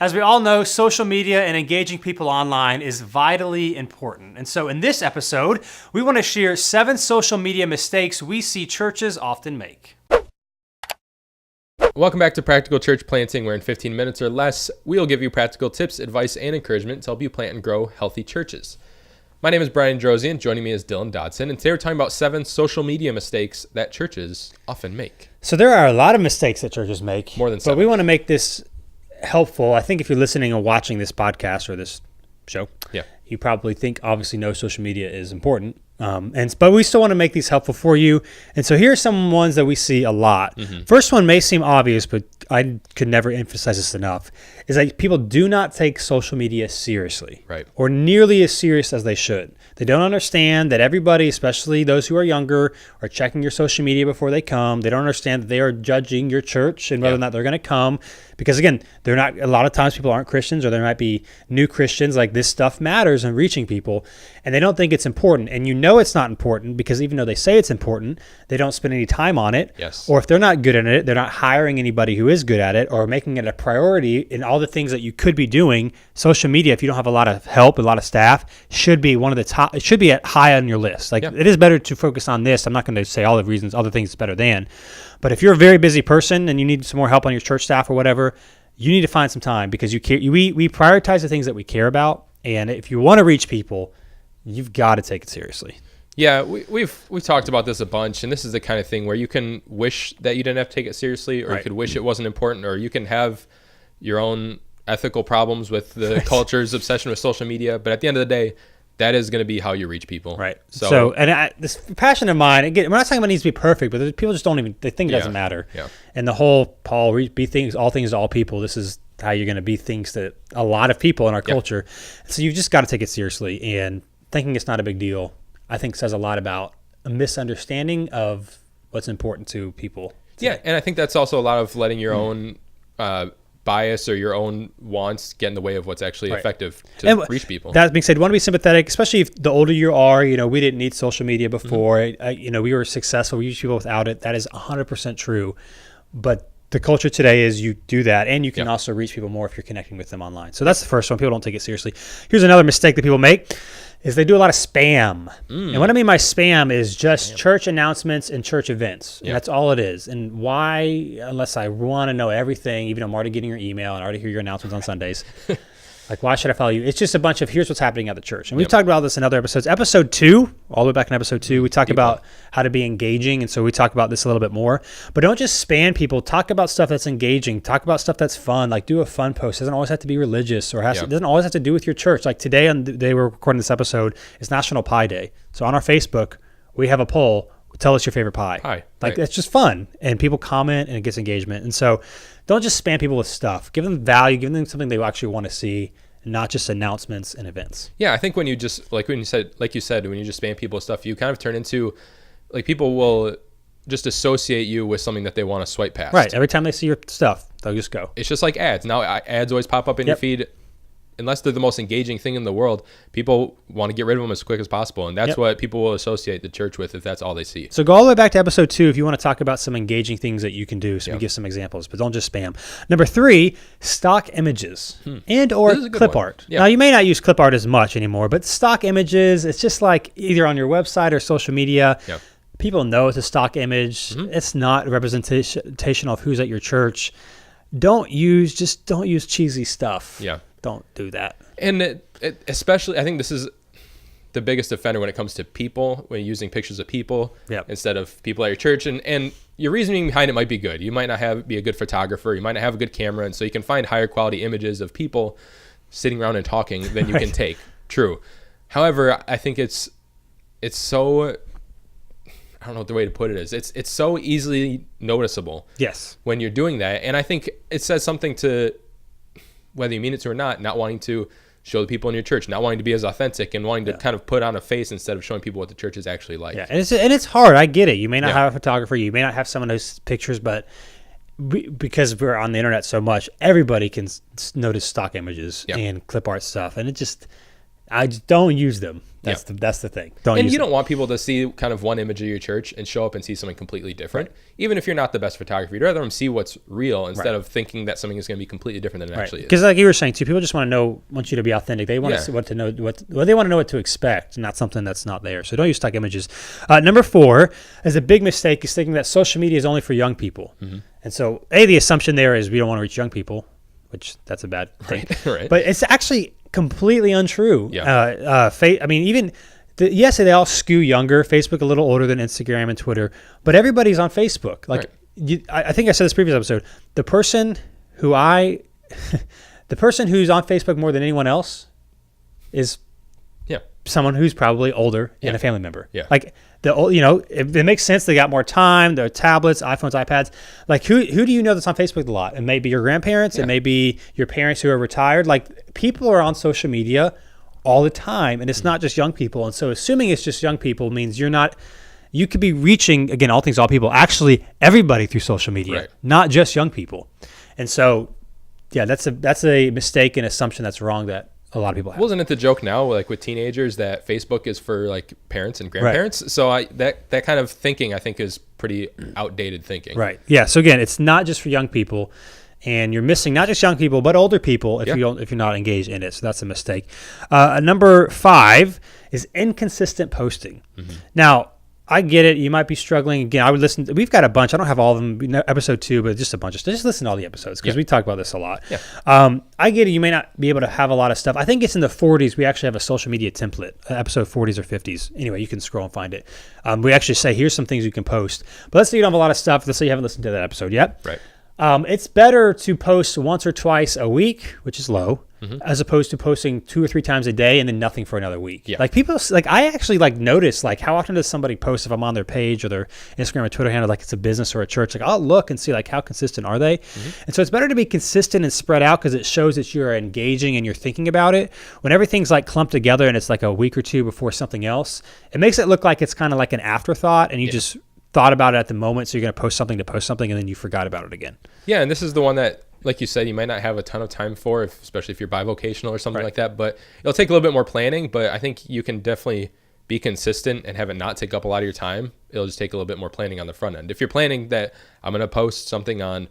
As we all know, social media and engaging people online is vitally important. And so in this episode, we want to share 7 social media mistakes we see churches often make. Welcome back to Practical Church Planting, where in 15 minutes or less, we'll give you practical tips, advice, and encouragement to help you plant and grow healthy churches. My name is Brian Drosian. Joining me is Dylan Dodson, and today we're talking about 7 social media mistakes that churches often make. So there are a lot of mistakes that churches make. More than 7. But we want to make this helpful. I think if you're listening or watching this podcast or this show, you probably think obviously no social media is important. But we still want to make these helpful for you. And so here are some ones that we see a lot. First one may seem obvious, but I could never emphasize this enough, is that people do not take social media seriously, right, or nearly as serious as they should. They don't understand that everybody, especially those who are younger, are checking your social media before they come. They don't understand that they are judging your church and whether or not they're going to come. Because again, they're not. A lot of times people aren't Christians, or there might be new Christians. Like, this stuff matters in reaching people, and they don't think it's important. And you know it's not important because even though they say it's important, they don't spend any time on it. Yes. Or if they're not good at it, they're not hiring anybody who is good at it or making it a priority in all the things that you could be doing. Social media, if you don't have a lot of help, a lot of staff, should be one of the top. It should be at high on your list. Like, it is better to focus on this. I'm not going to say all the reasons, other things it's better than. But if you're a very busy person and you need some more help on your church staff or whatever, you need to find some time, because we prioritize the things that we care about. And if you want to reach people, you've got to take it seriously. Yeah, we've talked about this a bunch, and this is the kind of thing where you can wish that you didn't have to take it seriously, or you could wish it wasn't important, or you can have your own ethical problems with the culture's obsession with social media. But at the end of the day, that is going to be how you reach people. Right. So this passion of mine, again, we're not saying it needs to be perfect, but people just they think it doesn't matter. Yeah. And the whole be things, all things to all people, this is how you're going to be things to a lot of people in our culture. So you've just got to take it seriously, and thinking it's not a big deal, I think, says a lot about a misunderstanding of what's important to people today. Yeah. And I think that's also a lot of letting your own, bias or your own wants get in the way of what's actually effective to reach people. That being said, you want to be sympathetic, especially if the older you are. We didn't need social media before. We were successful. We reached people without it. That is 100% true. But the culture today is you do that, and you can also reach people more if you're connecting with them online. So that's the first one. People don't take it seriously. Here's another mistake that people make, is they do a lot of spam. And what I mean by spam is just church announcements and church events. And that's all it is. And why, unless I want to know everything, even though I'm already getting your email and I already hear your announcements on Sundays, like, why should I follow you? It's just a bunch of, here's what's happening at the church. And we've talked about this in other episodes. Episode 2, all the way back in episode 2, we talked about how to be engaging. And so we talk about this a little bit more. But don't just spam people. Talk about stuff that's engaging. Talk about stuff that's fun. Like, do a fun post. It doesn't always have to be religious, or it doesn't always have to do with your church. Like today, on the day we're recording this episode, it's National Pie Day. So on our Facebook, we have a poll. Tell us your favorite pie. It's just fun, and people comment, and it gets engagement. And so don't just spam people with stuff. Give them value. Give them something they actually want to see, not just announcements and events. Yeah, I think when you just when you just spam people with stuff, you kind of turn into, like, people will just associate you with something that they want to swipe past. Right. Every time they see your stuff, they'll just go. It's just like ads. Now ads always pop up in your feed. Unless they're the most engaging thing in the world, people want to get rid of them as quick as possible. And that's what people will associate the church with if that's all they see. So go all the way back to episode 2 if you want to talk about some engaging things that you can do. So we give some examples, but don't just spam. Number 3, stock images and or clip art. Now, you may not use clip art as much anymore, but stock images, it's just like either on your website or social media. People know it's a stock image. It's not a representation of who's at your church. Don't use cheesy stuff. Don't do that. And especially, I think this is the biggest offender when it comes to people, when you're using pictures of people instead of people at your church. And your reasoning behind it might be good. You might not be a good photographer. You might not have a good camera. And so you can find higher quality images of people sitting around and talking than you can take. True. However, I think it's so, I don't know what the way to put it is. It's so easily noticeable. Yes. When you're doing that. And I think it says something to, whether you mean it to or not wanting to show the people in your church, not wanting to be as authentic, and wanting to kind of put on a face instead of showing people what the church is actually like. Yeah, and it's hard. I get it. You may not have a photographer. You may not have someone who's pictures, but because we're on the internet so much, everybody can notice stock images and clip art stuff. And I just don't use them. That's the thing. You don't want people to see kind of one image of your church and show up and see something completely different. Right. Even if you're not the best photographer, you'd rather them see what's real instead of thinking that something is going to be completely different than it actually is. Because like you were saying too, people just want you to be authentic. They want to know they want to know what to expect, not something that's not there. So don't use stock images. Number 4 is a big mistake is thinking that social media is only for young people. Mm-hmm. And so the assumption there is we don't want to reach young people, which that's a bad thing. Right. But it's actually completely untrue. Yeah. Yes, they all skew younger. Facebook a little older than Instagram and Twitter, but everybody's on Facebook. Like I think I said this previous episode. The person who's on Facebook more than anyone else is someone who's probably older and a family member. Yeah. Like it makes sense. They got more time. Their tablets, iPhones, iPads. Like who do you know that's on Facebook a lot? It may be your grandparents. It may be your parents who are retired. Like people are on social media all the time, and it's not just young people. And so assuming it's just young people means you could be reaching, again, all things, all people, actually everybody through social media, not just young people. And so, that's a mistake and assumption that's wrong that a lot of people have. Wasn't it the joke now, like with teenagers, that Facebook is for like parents and grandparents? Right. So that kind of thinking, I think, is pretty outdated thinking. Right. Yeah. So again, it's not just for young people, and you're missing not just young people but older people if you're not engaged in it. So that's a mistake. Number 5 is inconsistent posting. Mm-hmm. Now, I get it. You might be struggling. Again, I would listen. We've got a bunch. I don't have all of them. Episode 2, but just a bunch. Just listen to all the episodes because we talk about this a lot. Yeah. I get it. You may not be able to have a lot of stuff. I think it's in the 40s. We actually have a social media template, episode 40s or 50s. Anyway, you can scroll and find it. We actually say, here's some things you can post. But let's say you don't have a lot of stuff. Let's say you haven't listened to that episode yet. Right. It's better to post once or twice a week, which is low, as opposed to posting 2 or 3 times a day and then nothing for another week. Yeah. Like people, like I actually notice how often does somebody post if I'm on their page or their Instagram or Twitter handle, like it's a business or a church. Like I'll look and see how consistent are they. Mm-hmm. And so it's better to be consistent and spread out because it shows that you're engaging and you're thinking about it. When everything's clumped together and it's like a week or 2 before something else, it makes it look like it's kind of like an afterthought and you just thought about it at the moment, so you're going to post something and then you forgot about it again. Yeah, and this is the one that, like you said, you might not have a ton of time for, especially if you're bivocational or something like that, but it'll take a little bit more planning, but I think you can definitely be consistent and have it not take up a lot of your time. It'll just take a little bit more planning on the front end. If you're planning that I'm going to post something on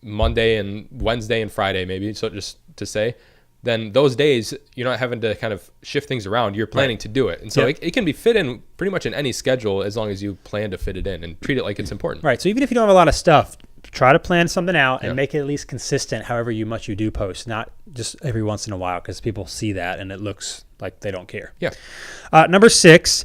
Monday and Wednesday and Friday maybe, so just to say, then those days you're not having to kind of shift things around. You're planning to do it. And so it can be fit in pretty much in any schedule as long as you plan to fit it in and treat it like it's important. Right. So even if you don't have a lot of stuff, try to plan something out and make it at least consistent however much you do post, not just every once in a while because people see that and it looks like they don't care. Yeah. Number 6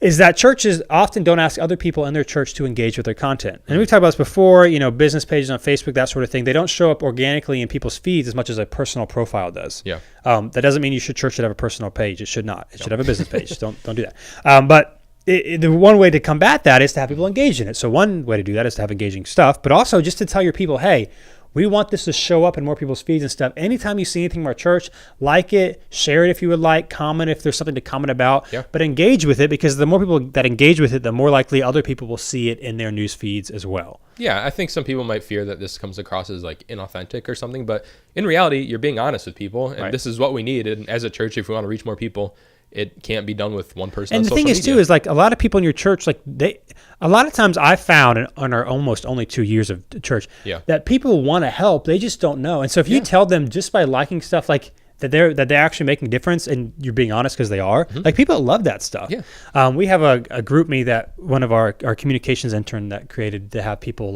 is that churches often don't ask other people in their church to engage with their content. And we've talked about this before, business pages on Facebook, that sort of thing. They don't show up organically in people's feeds as much as a personal profile does. Yeah. That doesn't mean church should have a personal page. It should not. It should have a business page. Don't do that. But the one way to combat that is to have people engage in it. So one way to do that is to have engaging stuff, but also just to tell your people, hey, we want this to show up in more people's feeds and stuff. Anytime you see anything from our church, like it, share it if you would like, comment if there's something to comment about, but engage with it because the more people that engage with it, the more likely other people will see it in their news feeds as well. Yeah, I think some people might fear that this comes across as inauthentic or something, but in reality, you're being honest with people, and this is what we need. And as a church, if we want to reach more people, it can't be done with one person. And the thing is, too, is a lot of people in your church, a lot of times I've found in our almost only 2 years of church that people want to help. They just don't know. And so if you tell them just by liking stuff that they're actually making a difference and you're being honest because they are, people love that stuff. Yeah. We have a GroupMe that one of our communications intern that created to have people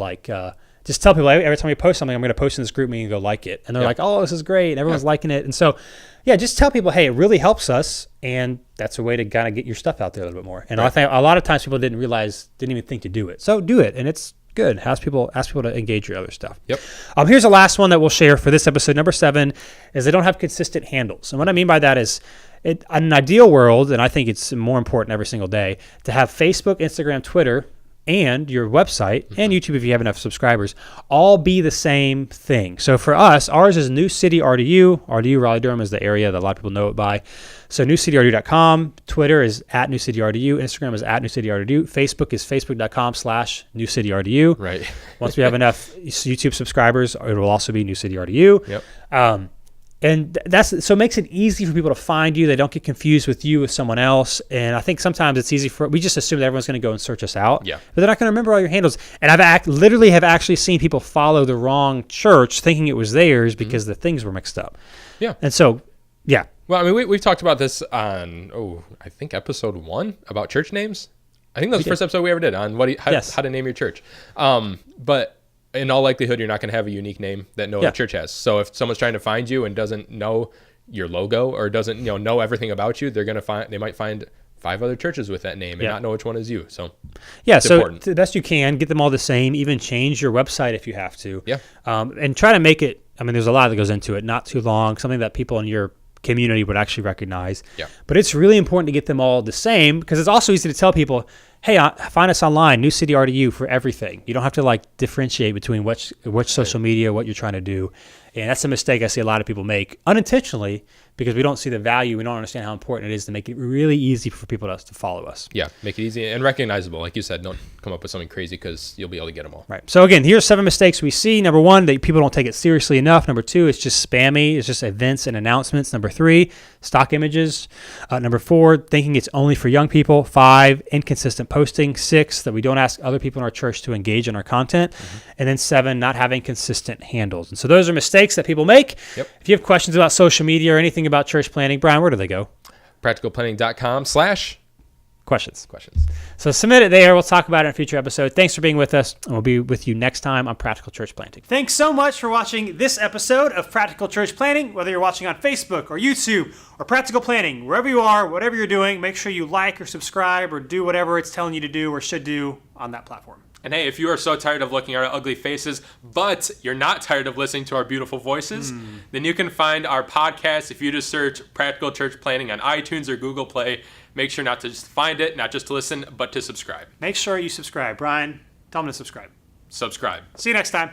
just tell people every time we post something, I'm going to post in this GroupMe and go like it. And they're like, oh, this is great. And everyone's liking it. And so, just tell people, hey, it really helps us. And that's a way to kind of get your stuff out there a little bit more. And I think a lot of times people didn't even think to do it. So do it. And it's good. Ask people to engage your other stuff. Yep. Here's the last one that we'll share for this episode. Number 7 is they don't have consistent handles. And what I mean by that is in an ideal world, and I think it's more important every single day, to have Facebook, Instagram, Twitter, and your website and YouTube if you have enough subscribers all be the same thing. So for us, ours is New City RDU. RDU, Raleigh-Durham, is the area that a lot of people know it by. So newcityrdu.com. Twitter is @NewCityRDU. Instagram is @NewCityRDU. Facebook is facebook.com/NewCityRDU. Right. Once we have enough YouTube subscribers, it will also be New City RDU. Yep. And so it makes it easy for people to find you. They don't get confused with you with someone else. And I think sometimes it's easy we just assume that everyone's going to go and search us out. Yeah. But they're not going to remember all your handles. And I've literally have actually seen people follow the wrong church thinking it was theirs because the things were mixed up. Yeah. And so, yeah. Well, I mean, we've talked about this on, I think episode 1 about church names. I think that was the first episode we ever did on how to name your church. But in all likelihood, you're not going to have a unique name that no other church has. So if someone's trying to find you and doesn't know your logo or doesn't know everything about you, they might find 5 other churches with that name and not know which one is you. So so important. The best you can, get them all the same, even change your website if you have to. Yeah. And try to make it, I mean, there's a lot that goes into it, not too long, something that people in your community would actually recognize. Yeah. But it's really important to get them all the same because it's also easy to tell people, hey, find us online, New City RDU for everything. You don't have to differentiate between which social media, what you're trying to do. And that's a mistake I see a lot of people make unintentionally because we don't see the value. We don't understand how important it is to make it really easy for people to follow us. Yeah, make it easy and recognizable. Like you said, don't come up with something crazy because you'll be able to get them all. Right. So again, here's 7 mistakes we see. Number 1, that people don't take it seriously enough. Number 2, it's just spammy. It's just events and announcements. Number 3, stock images. Number 4, thinking it's only for young people. 5, inconsistent posting. 6, that we don't ask other people in our church to engage in our content. And then 7, not having consistent handles. And so those are mistakes that people make. Yep. If you have questions about social media or anything about church planning, Brian, where do they go? practicalplanning.com/questions. So submit it there. We'll talk about it in a future episode. Thanks for being with us, and we'll be with you next time on Practical Church Planting. Thanks so much for watching this episode of Practical Church Planting. Whether you're watching on Facebook or YouTube or Practical Planning, wherever you are, whatever you're doing, make sure you like or subscribe or do whatever it's telling you to do or should do on that platform. And hey, if you are so tired of looking at our ugly faces, but you're not tired of listening to our beautiful voices, then you can find our podcast if you just search Practical Church Planting on iTunes or Google Play. Make sure not to just find it, not just to listen, but to subscribe. Make sure you subscribe. Brian, tell them to subscribe. Subscribe. See you next time.